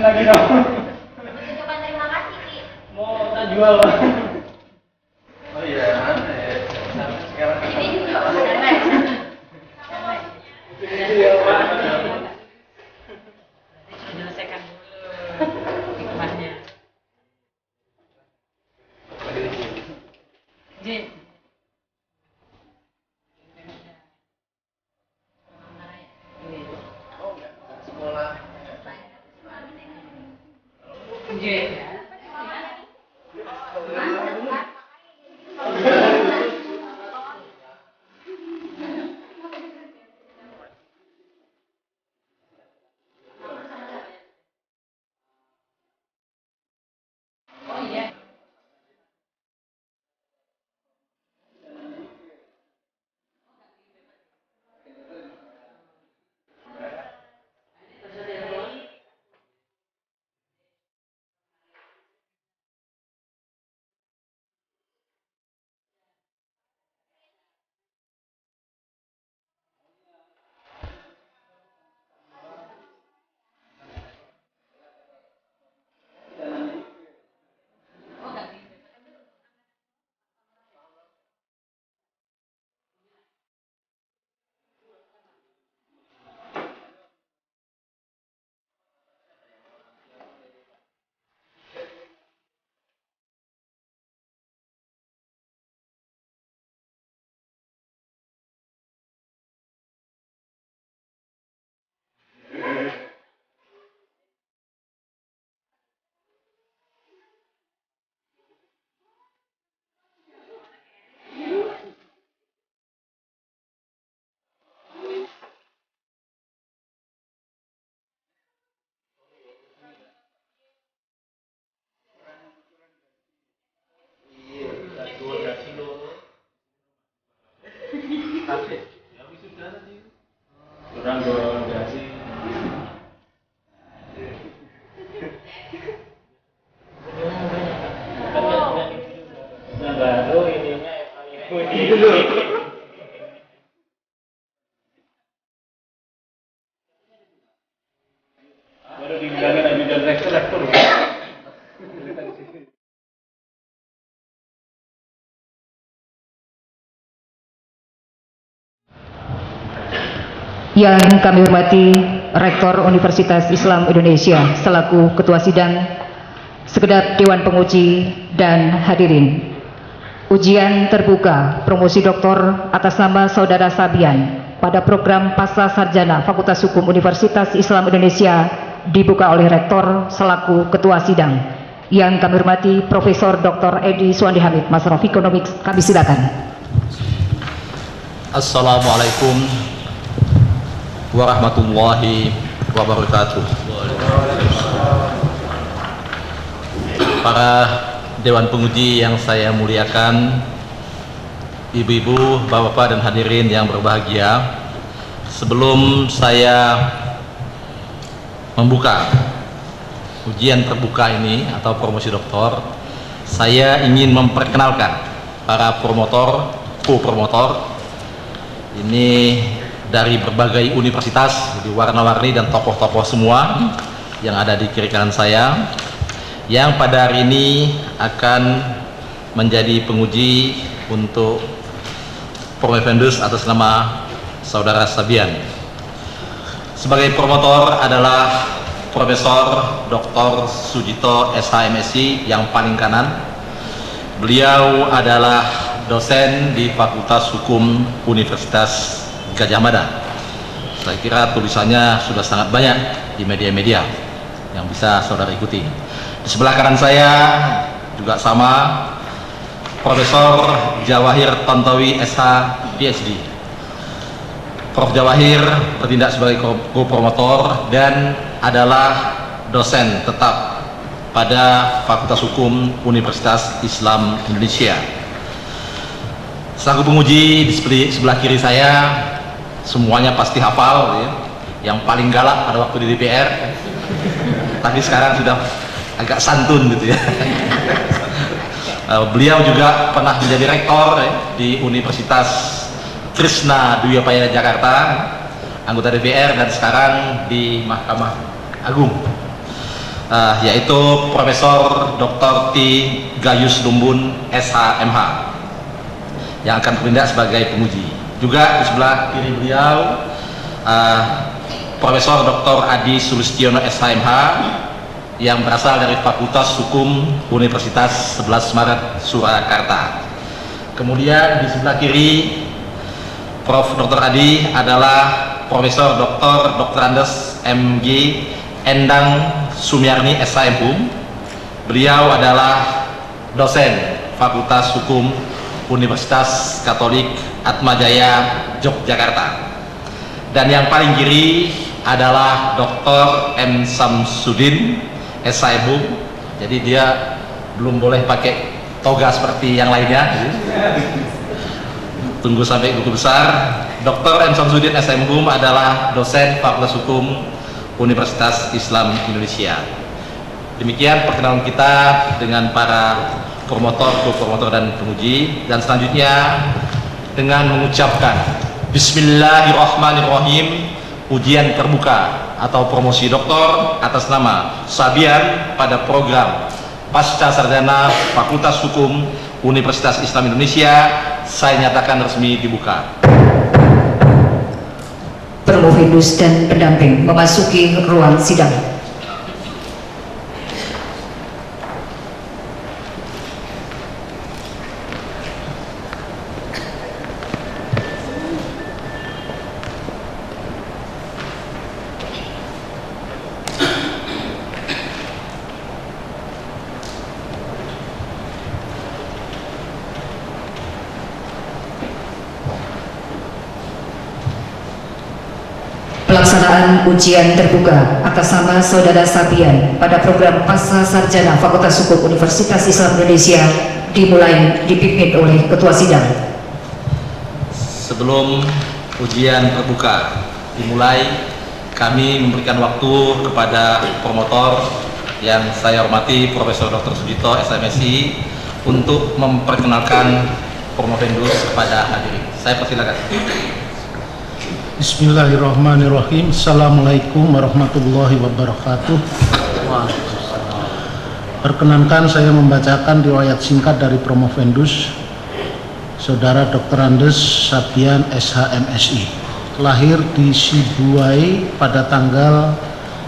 lagi dong. Ucapan terima kasih, Ki. Mau tak jual. Oh iya, sekarang Ini juga santai. Santai. Iya, Pak. Menyelesaikan dulu hikmahnya. Ji. sekolah. Ji. Oh iya. Kurang dong, kasih. Yang baru ininya baru dibilangin ajudan rektor. Yang kami hormati Rektor Universitas Islam Indonesia selaku Ketua Sidang, segenap Dewan Penguji dan hadirin. Ujian terbuka promosi doktor atas nama Saudara Sabian pada program Pasca Sarjana Fakultas Hukum Universitas Islam Indonesia dibuka oleh Rektor selaku Ketua Sidang. Yang kami hormati Profesor Dr. Edi Suwandi Hamid, Master of Economics. Kami silakan. Assalamualaikum warahmatullahi wabarakatuh. Para Dewan Penguji yang saya muliakan, ibu-ibu, bapak-bapak dan hadirin yang berbahagia, sebelum saya membuka ujian terbuka ini atau promosi doktor, saya ingin memperkenalkan para promotor, co-promotor ini dari berbagai universitas, jadi warna-warni dan tokoh-tokoh semua yang ada di kiri kanan saya, yang pada hari ini akan menjadi penguji untuk Promovendus atas nama Saudara Sabian. Sebagai promotor adalah Profesor Dr. Sujito SHMSI yang paling kanan. Beliau adalah dosen di Fakultas Hukum Universitas Gadjah Mada. Saya kira tulisannya sudah sangat banyak di media-media yang bisa saudara ikuti. Di sebelah kanan saya juga sama, Profesor Jawahir Tontowi SH PhD. Prof Jawahir bertindak sebagai co-promotor dan adalah dosen tetap pada Fakultas Hukum Universitas Islam Indonesia. Selaku penguji di sebelah kiri saya, semuanya pasti hafal ya. Yang paling galak pada waktu di DPR, tapi sekarang sudah agak santun gitu ya. Beliau juga pernah menjadi rektor ya, di Universitas Krishna Dwi Payana Jakarta, anggota DPR dan sekarang di Mahkamah Agung. yaitu Profesor Dr. T. Gayus Lumbun SHMH yang akan bertindak sebagai penguji. Juga di sebelah kiri beliau Profesor Dr. Adi Sulistiono SHMH yang berasal dari Fakultas Hukum Universitas 11 Maret Surakarta. Kemudian di sebelah kiri Prof. Dr. Adi adalah Profesor Dr. Andes MG Endang Sumiarni SHM. Beliau adalah dosen Fakultas Hukum Universitas Katolik Atmajaya Yogyakarta. Dan yang paling kiri adalah Dr. M. Samsudin SHM. Jadi dia belum boleh pakai toga seperti yang lainnya. Tunggu sampai guru besar. Dr. M. Samsudin SHM adalah dosen Fakultas Hukum Universitas Islam Indonesia. Demikian perkenalan kita dengan para promotor, co-promotor dan penguji. Dan selanjutnya dengan mengucapkan Bismillahirrahmanirrahim, ujian terbuka atau promosi doktor atas nama Sabian pada program Pasca Sarjana Fakultas Hukum Universitas Islam Indonesia saya nyatakan resmi dibuka. Promovendus dan pendamping memasuki ruang sidang. Pelaksanaan ujian terbuka atas nama Saudara Sabian pada program Pasca Sarjana Fakultas Hukum Universitas Islam Indonesia dimulai dipimpin oleh Ketua Sidang. Sebelum ujian terbuka dimulai, kami memberikan waktu kepada promotor yang saya hormati Profesor Dr. Sudito SMSI untuk memperkenalkan promovendus kepada hadirin. Saya persilakan. Bismillahirrahmanirrahim. Assalamualaikum warahmatullahi wabarakatuh. Perkenankan saya membacakan riwayat singkat dari promovendus Saudara Dr. Andes Sabian SHMSI. Lahir di Sibuai pada tanggal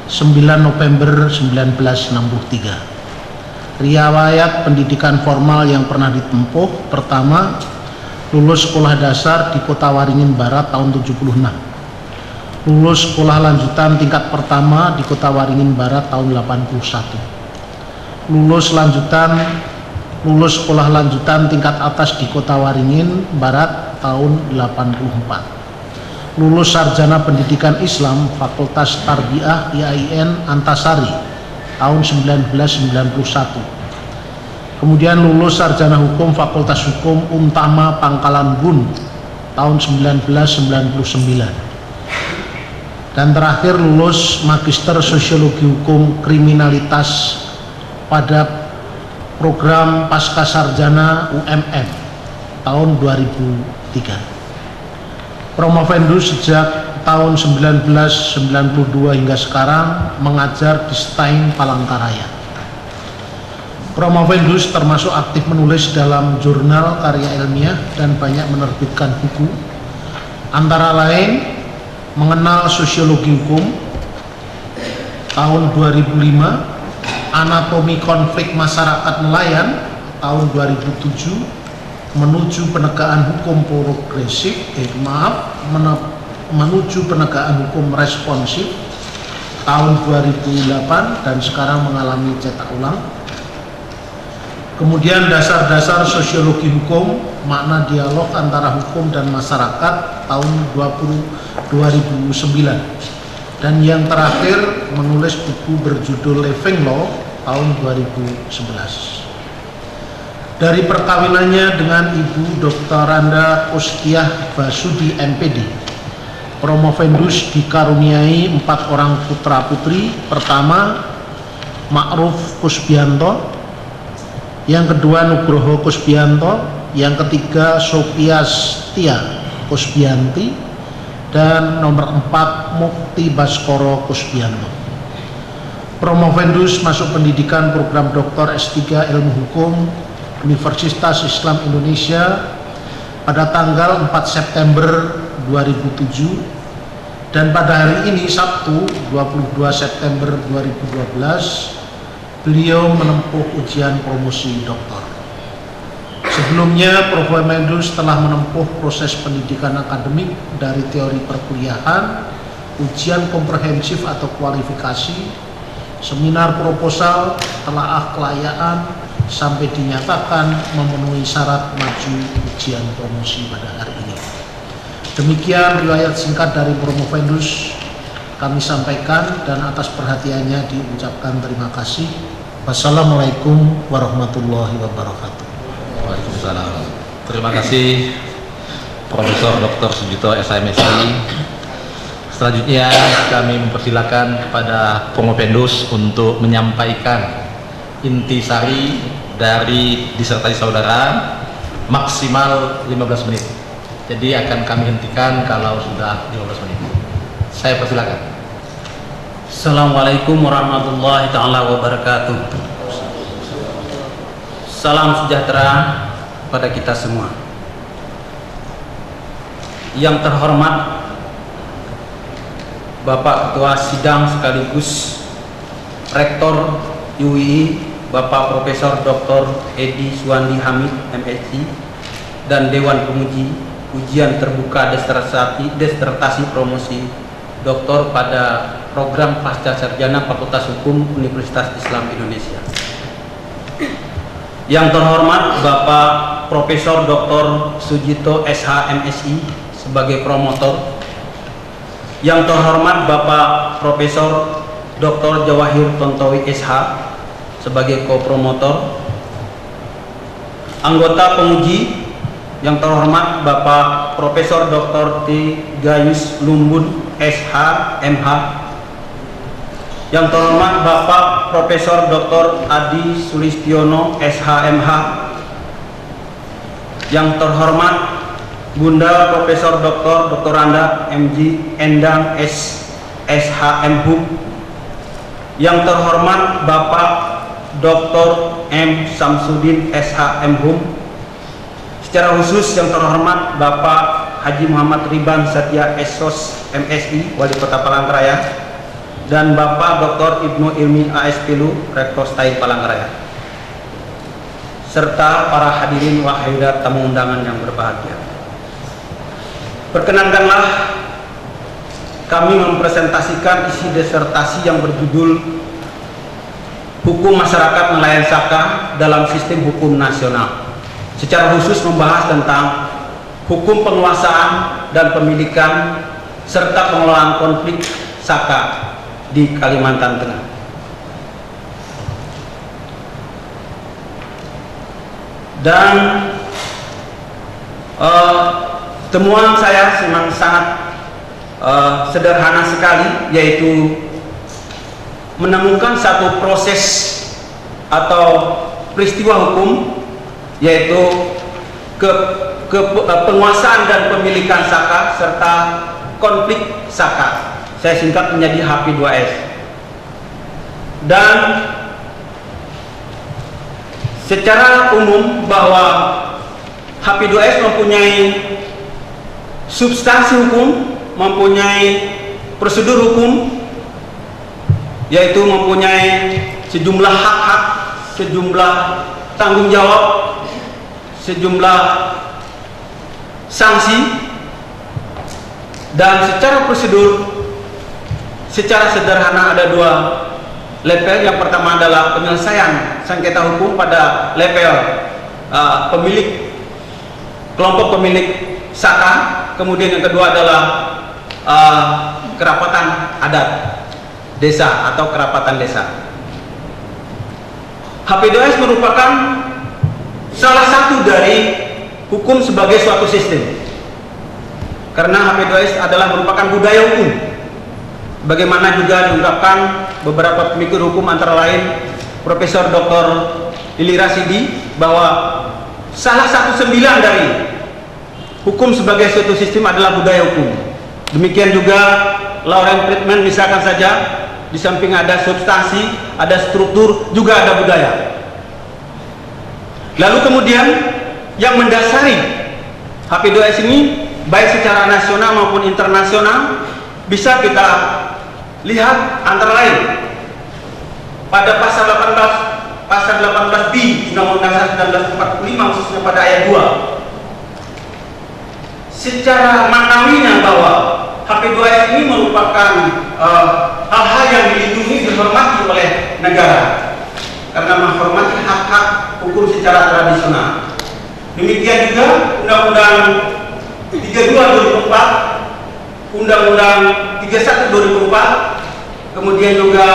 9 November 1963. Riwayat pendidikan formal yang pernah ditempuh: pertama, lulus sekolah dasar di Kota Waringin Barat tahun 76. Lulus sekolah lanjutan tingkat pertama di Kota Waringin Barat tahun 81. Lulus sekolah lanjutan tingkat atas di Kota Waringin Barat tahun 84. Lulus sarjana pendidikan Islam Fakultas Tarbiyah IAIN Antasari tahun 1991. Kemudian lulus sarjana hukum Fakultas Hukum Untama Pangkalan Bun tahun 1999. Dan terakhir lulus Magister Sosiologi Hukum Kriminalitas pada program Pasca Sarjana UMM tahun 2003. Promovendus sejak tahun 1992 hingga sekarang mengajar di STAIN Palangkaraya. Promovendus termasuk aktif menulis dalam jurnal karya ilmiah dan banyak menerbitkan buku, antara lain Mengenal Sosiologi Hukum tahun 2005, Anatomi Konflik Masyarakat Nelayan tahun 2007, Menuju Penegakan Hukum Progresif menuju penegakan hukum responsif tahun 2008 dan sekarang mengalami cetak ulang. Kemudian Dasar-dasar Sosiologi Hukum, Makna Dialog Antara Hukum dan Masyarakat tahun 2009. Dan yang terakhir menulis buku berjudul Living Law tahun 2011. Dari perkawinannya dengan Ibu Dr. Randa Kustiah Basudi MPD, promovendus dikaruniai 4 orang putra putri. Pertama, Ma'ruf Kusbianto, yang kedua Nugroho Kusbianto, yang ketiga Sophia Setia Kusbianti, dan nomor 4 Mukti Baskoro Kusbianto. Promovendus masuk pendidikan program Dr. S3 Ilmu Hukum Universitas Islam Indonesia pada tanggal 4 September 2007 dan pada hari ini Sabtu 22 September 2012 beliau menempuh ujian promosi doktor. Sebelumnya Promovendus telah menempuh proses pendidikan akademik dari teori perkuliahan, ujian komprehensif atau kualifikasi, seminar proposal, telaah kelayaan, sampai dinyatakan memenuhi syarat maju ujian promosi pada hari ini. Demikian riwayat singkat dari Promovendus kami sampaikan dan atas perhatiannya diucapkan terima kasih. Wassalamualaikum warahmatullahi wabarakatuh. Waalaikumsalam. Terima kasih Profesor Dr. Sujito SMSI. Selanjutnya kami mempersilakan kepada Promovendus untuk menyampaikan intisari dari disertasi saudara maksimal 15 menit. Jadi akan kami hentikan kalau sudah 15 menit. Saya persilakan. Assalamualaikum warahmatullahi taala wabarakatuh. Salam sejahtera pada kita semua. Yang terhormat Bapak Ketua Sidang sekaligus Rektor UII Bapak Profesor Dr. Edi Suwandi Hamid MSc dan Dewan Penguji ujian terbuka disertasi promosi doktor pada program Pasca Sarjana Fakultas Hukum Universitas Islam Indonesia. Yang terhormat Bapak Profesor Dr. Sujito SH MSI sebagai promotor. Yang terhormat Bapak Profesor Dr. Jawahir Tontowi SH sebagai kopromotor. Anggota penguji yang terhormat Bapak Profesor Dr. T. Gayus Lumbun SH MH. Yang terhormat Bapak Profesor Dr. Adi Sulistiono SH MH. Yang terhormat Bunda Profesor Dr. Anda MG Endang SHM Hub. Yang terhormat Bapak Dr. M Samsudin SHM Hum. Secara khusus yang terhormat Bapak Haji Muhammad Riban Satya SOS MSI Wali Kota Palangkaraya dan Bapak Dr. Ibnu Ilmi ASPLU Rektor Stain Palangkaraya serta para hadirin wa hadirat tamu undangan yang berbahagia. Perkenankanlah kami mempresentasikan isi disertasi yang berjudul Hukum Masyarakat Nelayan Saka dalam Sistem Hukum Nasional. Secara khusus membahas tentang hukum penguasaan dan pemilikan serta pengelolaan konflik saka di Kalimantan Tengah. Dan temuan saya memang sangat sederhana sekali, yaitu menemukan satu proses atau peristiwa hukum, yaitu penguasaan dan pemilikan saka serta konflik saka. Saya singkat menjadi HP2S. Dan secara umum bahwa HP2S mempunyai substansi hukum, mempunyai prosedur hukum, yaitu mempunyai sejumlah hak-hak, sejumlah tanggung jawab, sejumlah sanksi, dan secara prosedur secara sederhana ada dua level. Yang pertama adalah penyelesaian sengketa hukum pada level pemilik, kelompok pemilik saka. Kemudian yang kedua adalah kerapatan adat desa atau kerapatan desa. HP2S merupakan salah satu dari hukum sebagai suatu sistem, karena HP2S adalah merupakan budaya hukum, bagaimana juga diungkapkan beberapa pemikir hukum antara lain Profesor Dr. Lili Rasidi, bahwa salah satu sembilan dari hukum sebagai suatu sistem adalah budaya hukum. Demikian juga Lauren Friedman misalkan saja Di samping ada substansi, ada struktur, juga ada budaya. Lalu kemudian yang mendasari H2S ini baik secara nasional maupun internasional bisa kita lihat antara lain pada pasal 18B Undang-Undang 1945 khususnya pada ayat 2. Secara maknawinya bahwa HP2S ini merupakan hal-hal yang dilindungi, dihormati oleh negara karena menghormati hak-hak hukum secara tradisional. Demikian juga Undang-Undang 32 2004, Undang-Undang 31 2004, kemudian juga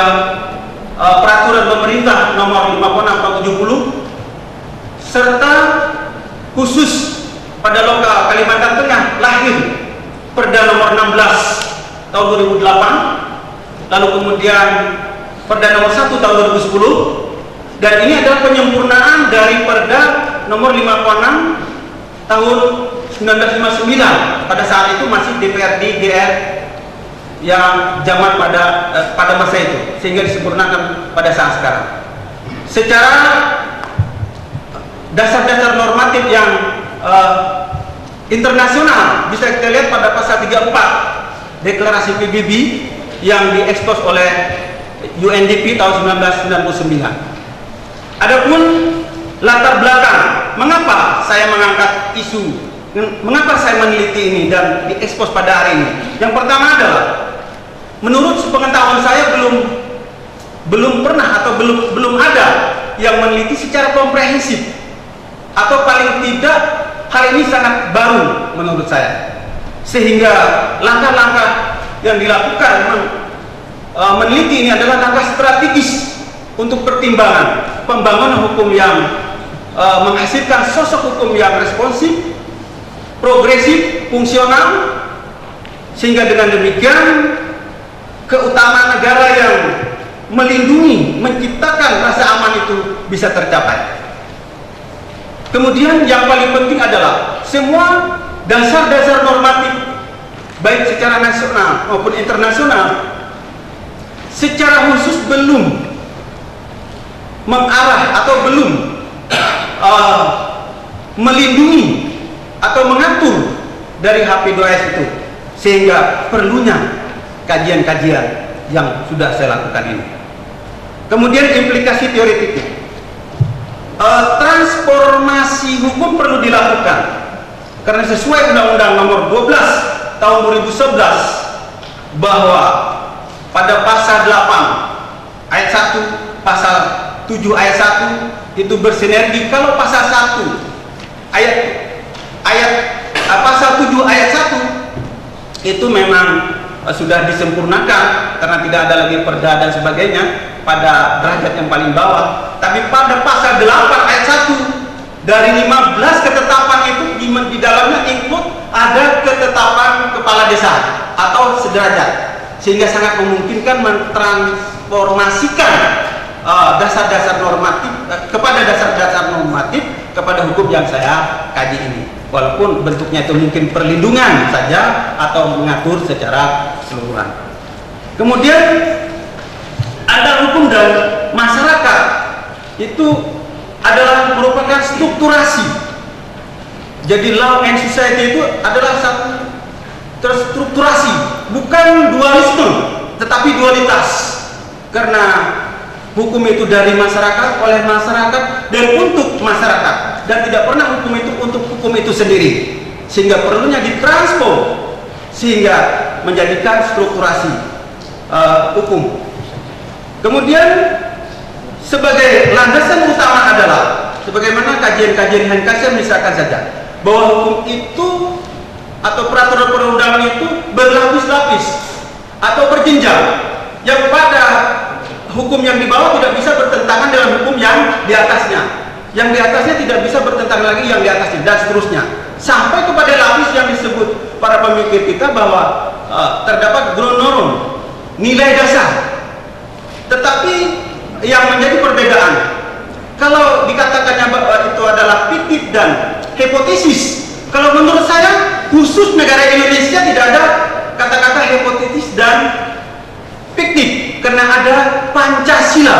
Peraturan Pemerintah Nomor 56 tahun 70, serta khusus pada lokal Kalimantan Tengah lahir Perda Nomor 16 tahun 2008, lalu kemudian Perda Nomor 1 tahun 2010, dan ini adalah penyempurnaan dari Perda Nomor 56 tahun 1959. Pada saat itu masih DPRD GR yang zaman pada masa itu, sehingga disempurnakan pada saat sekarang. Secara dasar-dasar normatif yang internasional bisa kita lihat pada pasal 34 Deklarasi PBB yang diekspos oleh UNDP tahun 1999. Adapun latar belakang mengapa saya mengangkat isu, mengapa saya meneliti ini dan diekspos pada hari ini. Yang pertama adalah menurut sepengetahuan saya belum pernah atau belum ada yang meneliti secara komprehensif, atau paling tidak hal ini sangat baru menurut saya, sehingga langkah-langkah yang dilakukan meneliti ini adalah langkah strategis untuk pertimbangan pembangunan hukum yang menghasilkan sosok hukum yang responsif, progresif, fungsional, sehingga dengan demikian keutamaan negara yang melindungi, menciptakan rasa aman itu bisa tercapai. Kemudian yang paling penting adalah semua dasar-dasar normatif baik secara nasional maupun internasional secara khusus belum mengarah atau belum melindungi atau mengatur dari HP2S itu, sehingga perlunya kajian-kajian yang sudah saya lakukan ini. Kemudian implikasi teoretiknya, transformasi hukum perlu dilakukan karena sesuai Undang-Undang Nomor 12 tahun 2011 bahwa pada pasal 8 ayat 1, pasal 7 ayat 1 itu bersinergi. Kalau pasal 1 pasal 7 ayat 1 itu memang sudah disempurnakan karena tidak ada lagi perda dan sebagainya pada derajat yang paling bawah. Tapi pada pasal 8 ayat 1 dari 15 ketetapan itu di dalamnya include ada ketetapan kepala desa atau sederajat, sehingga sangat memungkinkan mentransformasikan dasar-dasar normatif kepada dasar-dasar normatif kepada hukum yang saya kaji ini, walaupun bentuknya itu mungkin perlindungan saja atau mengatur secara keseluruhan. Kemudian ada hukum dan masyarakat, itu adalah merupakan strukturasi. Jadi law and society itu adalah satu terstrukturasi, bukan dualisme tetapi dualitas, karena hukum itu dari masyarakat, oleh masyarakat, dan untuk masyarakat, dan tidak pernah hukum itu untuk hukum itu sendiri, sehingga perlunya ditransform sehingga menjadikan strukturasi hukum. Kemudian sebagai landasan utama adalah sebagaimana kajian-kajian Hankasya misalkan saja bahwa hukum itu atau peraturan perundangan itu berlapis-lapis atau berjenjang, yang pada hukum yang di bawah tidak bisa bertentangan dengan hukum yang di atasnya, yang di atasnya tidak bisa bertentangan lagi yang di atasnya, dan seterusnya sampai kepada lapis yang disebut para pemikir kita bahwa terdapat ground norm, nilai dasar. Tetapi yang menjadi perbedaan, kalau dikatakannya bahwa itu adalah fiktif dan hipotesis, kalau menurut saya khusus negara Indonesia tidak ada kata-kata hipotetis dan fiktif. Karena ada Pancasila.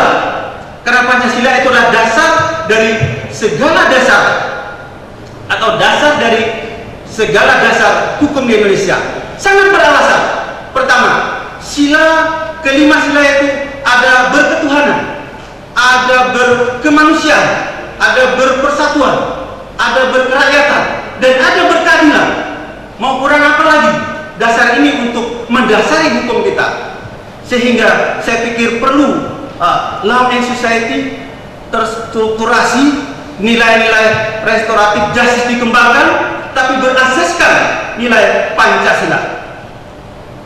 Karena Pancasila itu adalah dasar dari segala dasar atau dasar dari segala dasar hukum di Indonesia. Sangat beralasan. Pertama, kelima sila itu ada berketuhanan, ada berkemanusiaan, ada berpersatuan, ada berkerakyatan, dan ada berkeadilan. Mau kurang apa lagi? Dasar ini untuk mendasari hukum kita. Sehingga saya pikir perlu law and society terstrukturasi, nilai-nilai restoratif justice dikembangkan, tapi berasaskan nilai Pancasila.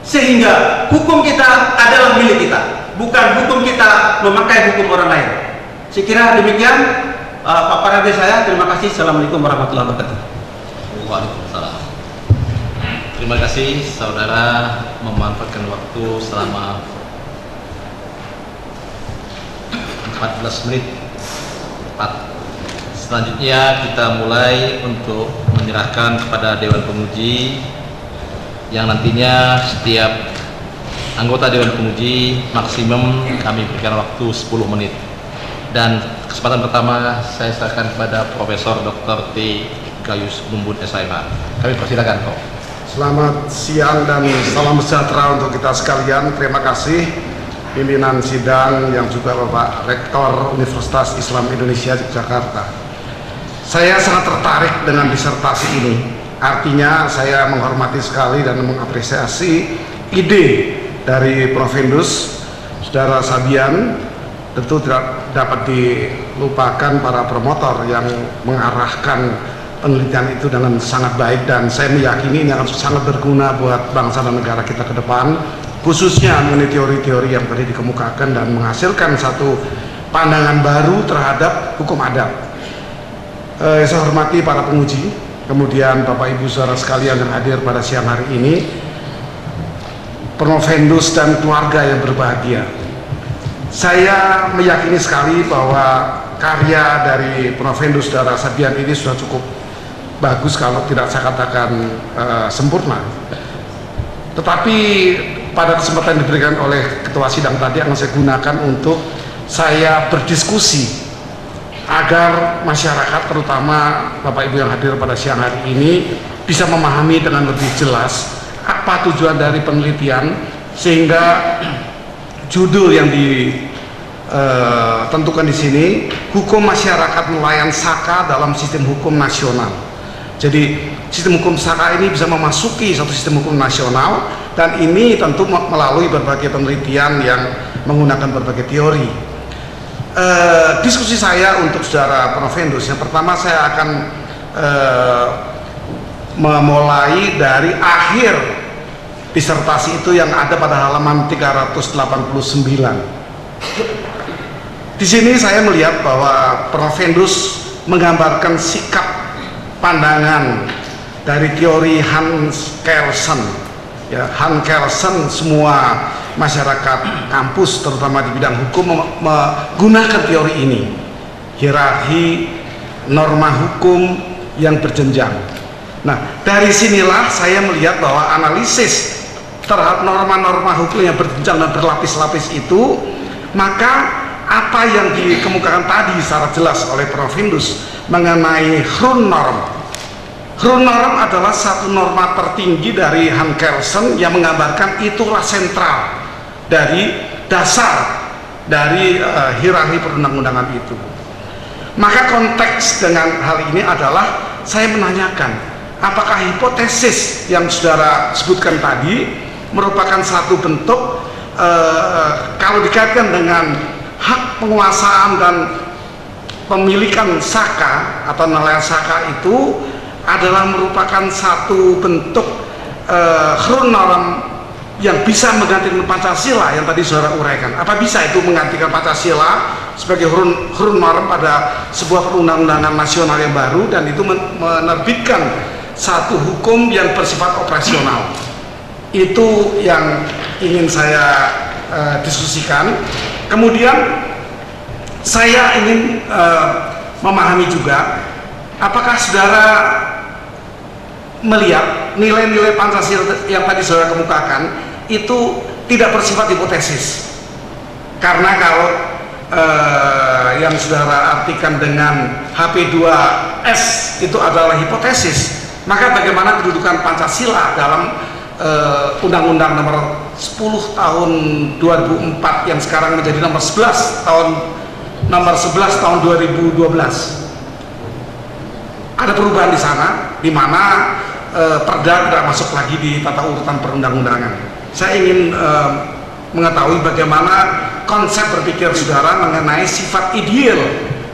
Sehingga hukum kita adalah milik kita, bukan hukum kita memakai hukum orang lain. Saya kira demikian paparan dari saya. Terima kasih. Assalamualaikum warahmatullahi wabarakatuh. Waalaikumsalam. Terima kasih saudara memanfaatkan waktu selama 14 menit tepat. Selanjutnya kita mulai untuk menyerahkan kepada Dewan Penguji, yang nantinya setiap anggota Dewan Penguji maksimum kami berikan waktu 10 menit. Dan kesempatan pertama saya serahkan kepada Profesor Dr. T. Gayus Lumbun SIMA. Kami persilakan, Prof. Selamat siang dan salam sejahtera untuk kita sekalian. Terima kasih pimpinan sidang yang juga Bapak Rektor Universitas Islam Indonesia Jakarta. Saya sangat tertarik dengan disertasi ini. Artinya saya menghormati sekali dan mengapresiasi ide dari Prof. Indus, Saudara Sabian. Tentu tidak dapat dilupakan para promotor yang mengarahkan penelitian itu dengan sangat baik, dan saya meyakini ini akan sangat berguna buat bangsa dan negara kita ke depan, khususnya mengenai teori-teori yang tadi dikemukakan dan menghasilkan satu pandangan baru terhadap hukum adat. Saya hormati para penguji, kemudian Bapak Ibu saudara sekalian yang hadir pada siang hari ini, Prof. Indus dan keluarga yang berbahagia. Saya meyakini sekali bahwa karya dari Prof. Indus Saudara Sabian ini sudah cukup bagus, kalau tidak saya katakan sempurna. Tetapi pada kesempatan diberikan oleh Ketua Sidang tadi akan saya gunakan untuk saya berdiskusi agar masyarakat, terutama Bapak Ibu yang hadir pada siang hari ini, bisa memahami dengan lebih jelas apa tujuan dari penelitian, sehingga judul yang ditentukan di sini, hukum masyarakat nelayan Saka dalam sistem hukum nasional. Jadi sistem hukum Saka ini bisa memasuki satu sistem hukum nasional, dan ini tentu melalui berbagai penelitian yang menggunakan berbagai teori. Diskusi saya untuk saudara Prof. Indus, yang pertama saya akan memulai dari akhir disertasi itu yang ada pada halaman 389. Di sini saya melihat bahwa Prof. Indus menggambarkan sikap pandangan dari teori Hans Kelsen. Ya, Hans Kelsen, semua masyarakat kampus terutama di bidang hukum menggunakan teori ini. Hierarki norma hukum yang berjenjang. Nah, dari sinilah saya melihat bahwa analisis terhadap norma-norma hukum yang berjenjang dan berlapis-lapis itu, maka apa yang dikemukakan tadi secara jelas oleh Prof. Indus mengenai Grundnorm. Grundnorm adalah satu norma tertinggi dari Hans Kelsen yang menggambarkan itulah sentral dari dasar dari hierarki perundang-undangan itu. Maka konteks dengan hal ini adalah saya menanyakan, apakah hipotesis yang saudara sebutkan tadi merupakan satu bentuk kalau dikaitkan dengan hak penguasaan dan pemilikan Saka atau nelayan Saka itu adalah merupakan satu bentuk Grundnorm yang bisa menggantikan Pancasila yang tadi saudara uraikan. Apa bisa itu menggantikan Pancasila sebagai Grundnorm pada sebuah perundang-undangan nasional yang baru, dan itu menerbitkan satu hukum yang bersifat operasional? Itu yang ingin saya diskusikan. Kemudian saya ingin memahami juga, apakah saudara melihat nilai-nilai Pancasila yang tadi saudara kemukakan itu tidak bersifat hipotesis, Karena kalau yang saudara artikan dengan HP2S itu adalah hipotesis, maka bagaimana kedudukan Pancasila dalam Undang-Undang nomor 10 tahun 2004 yang sekarang menjadi nomor 11 tahun 2012. Ada perubahan di sana, di mana perda tidak masuk lagi di tata urutan perundang-undangan. Saya ingin mengetahui bagaimana konsep berpikir saudara mengenai sifat ideal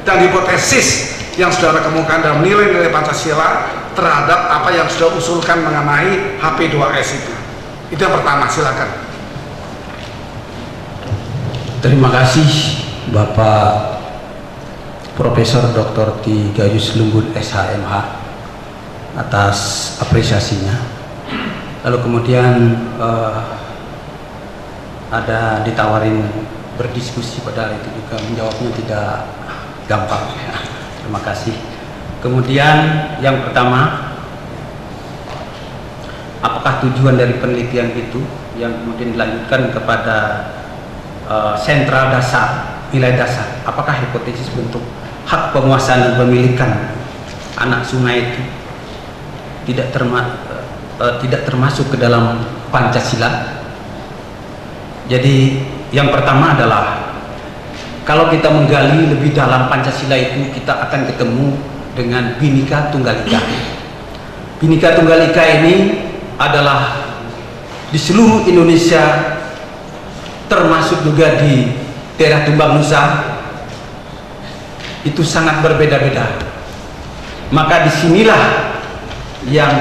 dan hipotesis yang saudara kemukakan dalam nilai-nilai Pancasila terhadap apa yang sudah usulkan mengenai HP2S itu. Itu yang pertama, silakan. Terima kasih Bapak Profesor Dr. Ki Gayus Lumbun SHMH atas apresiasinya. Lalu kemudian ada ditawarin berdiskusi, padahal itu juga menjawabnya tidak gampang. Terima kasih. Kemudian yang pertama, apakah tujuan dari penelitian itu yang kemudian dilanjutkan kepada sentral dasar, nilai dasar? Apakah hipotesis bentuk hak penguasaan dan pemilikan anak sungai itu tidak termasuk ke dalam Pancasila? Jadi yang pertama adalah kalau kita menggali lebih dalam Pancasila itu, kita akan ketemu dengan Bhinneka Tunggal Ika. Bhinneka Tunggal Ika ini adalah di seluruh Indonesia, termasuk juga di daerah Tumbang Nusa, itu sangat berbeda-beda. Maka disinilah yang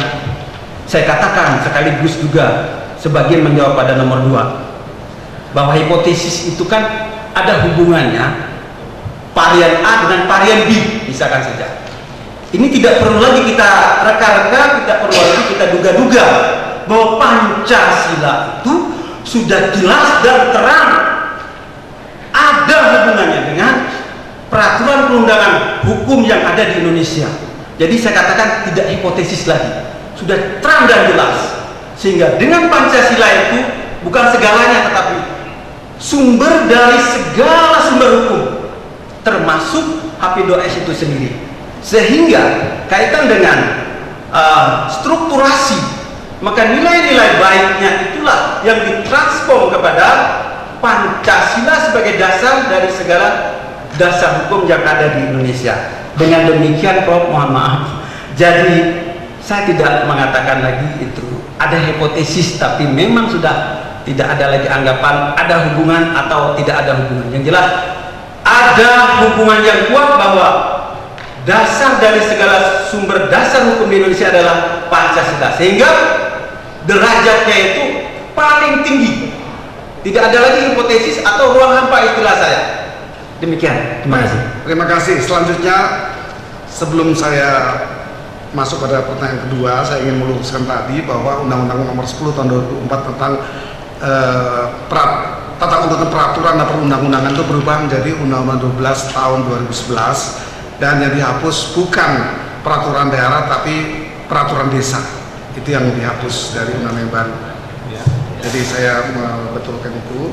saya katakan sekaligus juga sebagian menjawab pada nomor 2, bahwa hipotesis itu kan ada hubungannya varian A dengan varian B, misalkan saja. Ini tidak perlu lagi kita reka-reka, tidak perlu lagi kita duga-duga, bahwa Pancasila itu sudah jelas dan terang ada hubungannya dengan peraturan perundangan hukum yang ada di Indonesia. Jadi saya katakan tidak hipotesis lagi, sudah terang dan jelas. Sehingga dengan Pancasila itu bukan segalanya, tetapi sumber dari segala sumber hukum, termasuk HP2S itu sendiri. Sehingga kaitan dengan strukturasi, maka nilai-nilai baiknya itulah yang ditransform kepada Pancasila sebagai dasar dari segala dasar hukum yang ada di Indonesia. Dengan demikian, Prof, mohon maaf, jadi saya tidak mengatakan lagi itu ada hipotesis, tapi memang sudah tidak ada lagi anggapan ada hubungan atau tidak ada hubungan. Yang jelas ada hubungan yang kuat bahwa dasar dari segala sumber dasar hukum di Indonesia adalah Pancasila, sehingga derajatnya itu paling tinggi. Tidak ada lagi hipotesis atau ruang hampa, istilah saya. Demikian. Terima kasih. Terima kasih. Selanjutnya, sebelum saya masuk pada pertanyaan kedua, saya ingin meluruskan tadi bahwa Undang-Undang Nomor 10 Tahun 2004 tentang tata urutan peraturan dan perundang-undangan itu berubah menjadi Undang-Undang 12 Tahun 2011, dan yang dihapus bukan peraturan daerah tapi peraturan desa. Itu yang dihapus dari undang-undang yang baru. Jadi saya membetulkan itu.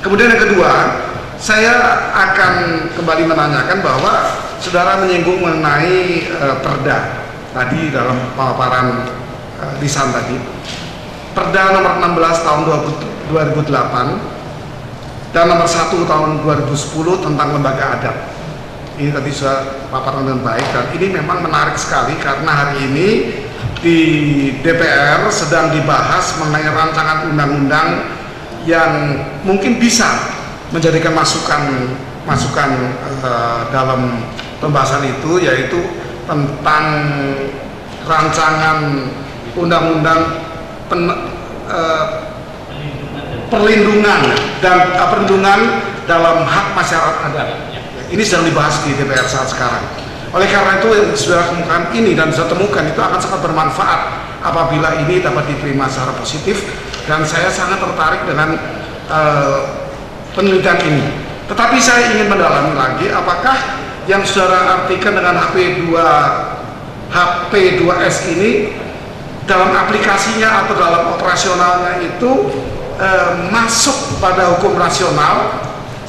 Kemudian yang kedua, saya akan kembali menanyakan bahwa saudara menyinggung mengenai perda tadi dalam pemaparan lisan tadi. Perda nomor 16 tahun 2008 dan nomor 1 tahun 2010 tentang lembaga adat. Ini tadi sudah paparan dengan baik, dan ini memang menarik sekali karena hari ini di DPR sedang dibahas mengenai rancangan undang-undang yang mungkin bisa menjadikan masukan dalam pembahasan itu, yaitu tentang rancangan undang-undang perlindungan dalam hak masyarakat adat. Ini sedang dibahas di DPR saat sekarang. Oleh karena itu, yang sudah temukan ini dan saya temukan itu akan sangat bermanfaat apabila ini dapat diterima secara positif, dan saya sangat tertarik dengan penelitian ini. Tetapi saya ingin mendalami lagi, apakah yang saudara artikan dengan HP2S ini dalam aplikasinya atau dalam operasionalnya itu masuk pada hukum rasional,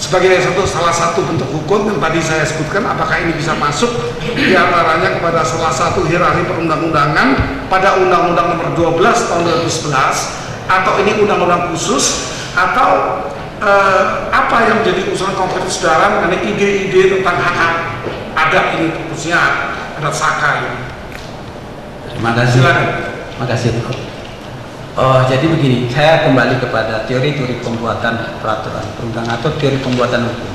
sebagai salah satu bentuk hukum yang tadi saya sebutkan, apakah ini bisa masuk diantaranya kepada salah satu hierarki perundang-undangan pada Undang-Undang Nomor 12 Tahun 2011, atau ini undang-undang khusus, atau apa yang menjadi usulan Komite Saudara mengenai ide-ide tentang hak-hak adat ini, khususnya adat Saka ini. Terima kasih. Silakan. Terima kasih. Oh, jadi begini, saya kembali kepada teori-teori pembuatan peraturan perundang atau teori pembuatan hukum.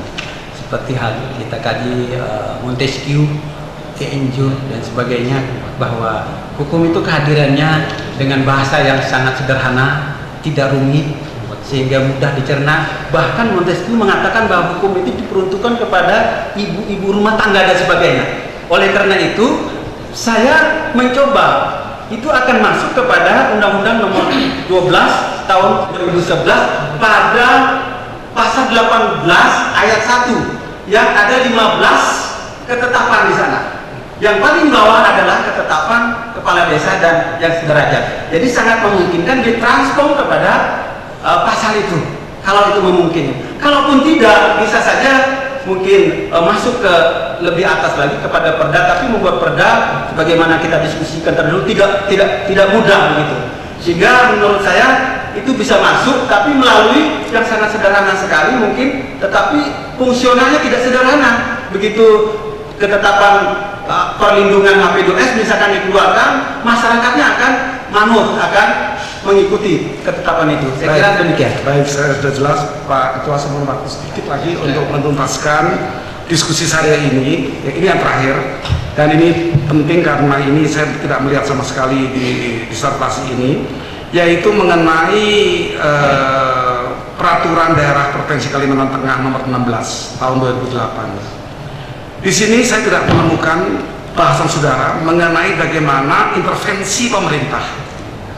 Seperti hal kita kaji Montesquieu, Enjo dan sebagainya, bahwa hukum itu kehadirannya dengan bahasa yang sangat sederhana, tidak rumit, sehingga mudah dicerna. Bahkan Montesquieu mengatakan bahwa hukum itu diperuntukkan kepada ibu-ibu rumah tangga dan sebagainya. Oleh karena itu, saya mencoba itu akan masuk kepada Undang-Undang Nomor 12 Tahun 2011 pada pasal 18 ayat 1 yang ada 15 ketetapan di sana. Yang paling bawah adalah ketetapan kepala desa dan yang sederajat. Jadi sangat memungkinkan ditransform kepada pasal itu, kalau itu memungkinkan. Kalaupun tidak, bisa saja mungkin masuk ke lebih atas lagi kepada perda, tapi membuat perda sebagaimana kita diskusikan terdahulu tidak mudah begitu. Sehingga menurut saya itu bisa masuk, tapi melalui yang sangat sederhana sekali mungkin, tetapi fungsionalnya tidak sederhana. Begitu ketetapan perlindungan HP2S misalkan dikeluarkan, masyarakatnya akan manut, akan mengikuti ketetapan itu. Saya kira demikian. Baik, saya sudah jelas, Pak Ketua. Saya mau waktu sedikit lagi untuk menuntaskan diskusi saya ini. Ini yang terakhir, dan ini penting karena ini saya tidak melihat sama sekali di disertasi ini, yaitu mengenai peraturan daerah Provinsi Kalimantan Tengah Nomor 16 Tahun 2008. Di sini saya tidak menemukan bahasan saudara mengenai bagaimana intervensi pemerintah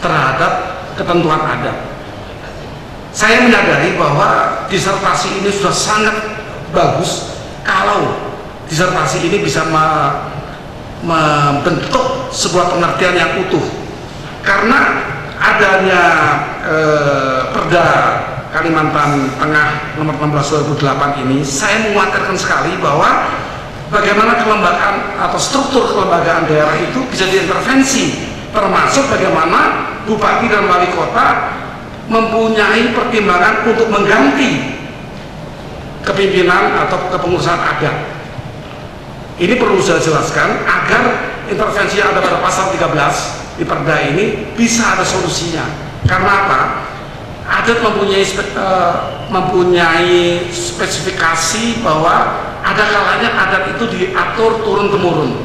terhadap ketentuan adat. Saya menyadari bahwa disertasi ini sudah sangat bagus kalau disertasi ini bisa membentuk sebuah pengertian yang utuh, karena adanya Perda Kalimantan Tengah Nomor 16 2008 ini, saya mengkhawatirkan sekali bahwa bagaimana kelembagaan atau struktur kelembagaan daerah itu bisa diintervensi, termasuk bagaimana bupati dan wali kota mempunyai pertimbangan untuk mengganti kepimpinan atau kepengurusan adat. Ini perlu saya jelaskan agar intervensi yang ada pada pasal 13 di Perda ini bisa ada solusinya. Karena apa? Adat mempunyai spesifikasi bahwa ada kalanya adat itu diatur turun-temurun,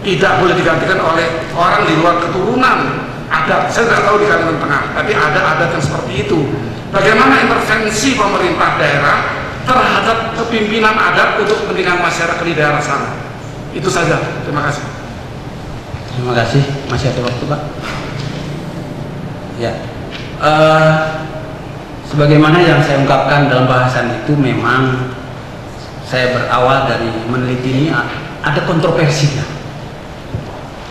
tidak boleh digantikan oleh orang di luar keturunan adat. Saya tidak tahu di Kalimantan Tengah, tapi ada adat yang seperti itu. Bagaimana intervensi pemerintah daerah terhadap kepimpinan adat untuk kepentingan masyarakat di daerah sana? Itu saja. Terima kasih. Terima kasih. Masih ada waktu, Pak? Ya. Sebagaimana yang saya ungkapkan dalam bahasan itu, memang saya berawal dari meneliti ini ada kontroversinya,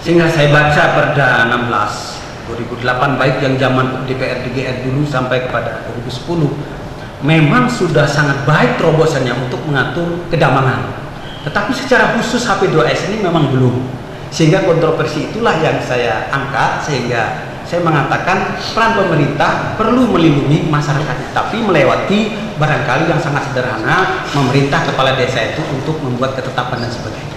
sehingga saya baca Perda 16 2008 baik yang zaman DPR DGR dulu sampai kepada 2010, memang sudah sangat baik terobosannya untuk mengatur kedamangan, tetapi secara khusus HP2S ini memang belum, sehingga kontroversi itulah yang saya angkat, sehingga saya mengatakan peran pemerintah perlu melindungi masyarakatnya, tapi melewati barangkali yang sangat sederhana, memerintah kepala desa itu untuk membuat ketetapan dan sebagainya.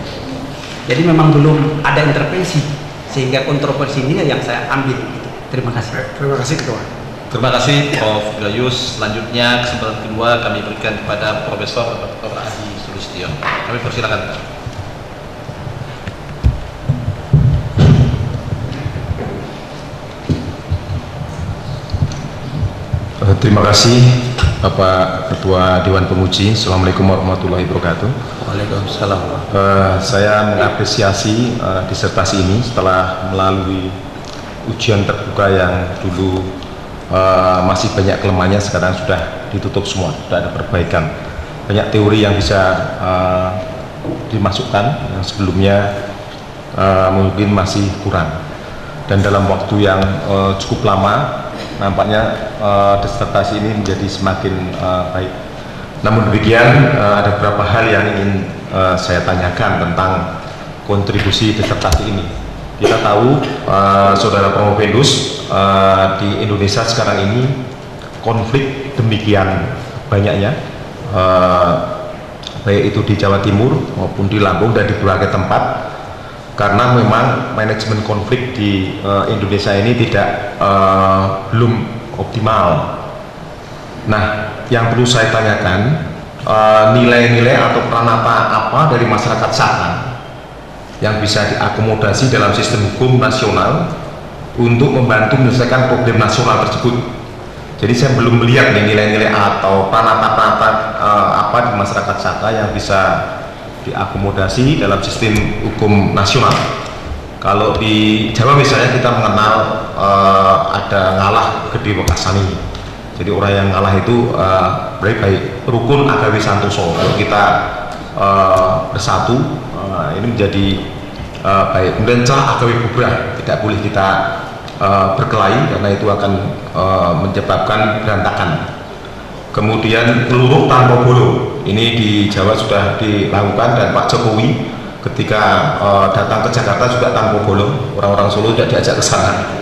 Jadi memang belum ada intervensi, sehingga kontroversi ini yang saya ambil. Terima kasih. Terima kasih, Ketua. Terima kasih Prof. Gayus. Selanjutnya kesempatan kedua kami berikan kepada Profesor Dr. Adi Sulistyo. Kami persilakan. Terima kasih Bapak Ketua Dewan Penguji. Assalamualaikum warahmatullahi wabarakatuh. Waalaikumsalam. Saya mengapresiasi disertasi ini setelah melalui ujian terbuka yang dulu masih banyak kelemahannya, sekarang sudah ditutup semua, sudah ada perbaikan. Banyak teori yang bisa dimasukkan yang sebelumnya mungkin masih kurang. Dan dalam waktu yang cukup lama, nampaknya disertasi ini menjadi semakin baik. Namun demikian ada beberapa hal yang ingin saya tanyakan tentang kontribusi disertasi ini. Kita tahu Saudara Promovendus, di Indonesia sekarang ini konflik demikian banyaknya, baik itu di Jawa Timur maupun di Lampung dan di berbagai tempat, karena memang manajemen konflik di Indonesia ini belum optimal. Nah, yang perlu saya tanyakan, nilai-nilai atau pranata apa dari masyarakat sana yang bisa diakomodasi dalam sistem hukum nasional untuk membantu menyelesaikan problem nasional tersebut. Jadi saya belum melihat nilai-nilai atau pranata-pranata apa di masyarakat sana yang bisa diakomodasi dalam sistem hukum nasional. Kalau di Jawa misalnya kita mengenal ada ngalah Gede Wekasani. Jadi orang yang ngalah itu baik rukun agawi santoso. Kalau kita bersatu, ini menjadi baik. Kemudian celah agawi bubrah, tidak boleh kita berkelahi karena itu akan menyebabkan berantakan. Kemudian peluru tanpa bolo, ini di Jawa sudah dilakukan dan Pak Jokowi ketika datang ke Jakarta juga tanpa bolo, orang-orang Solo tidak diajak ke sana.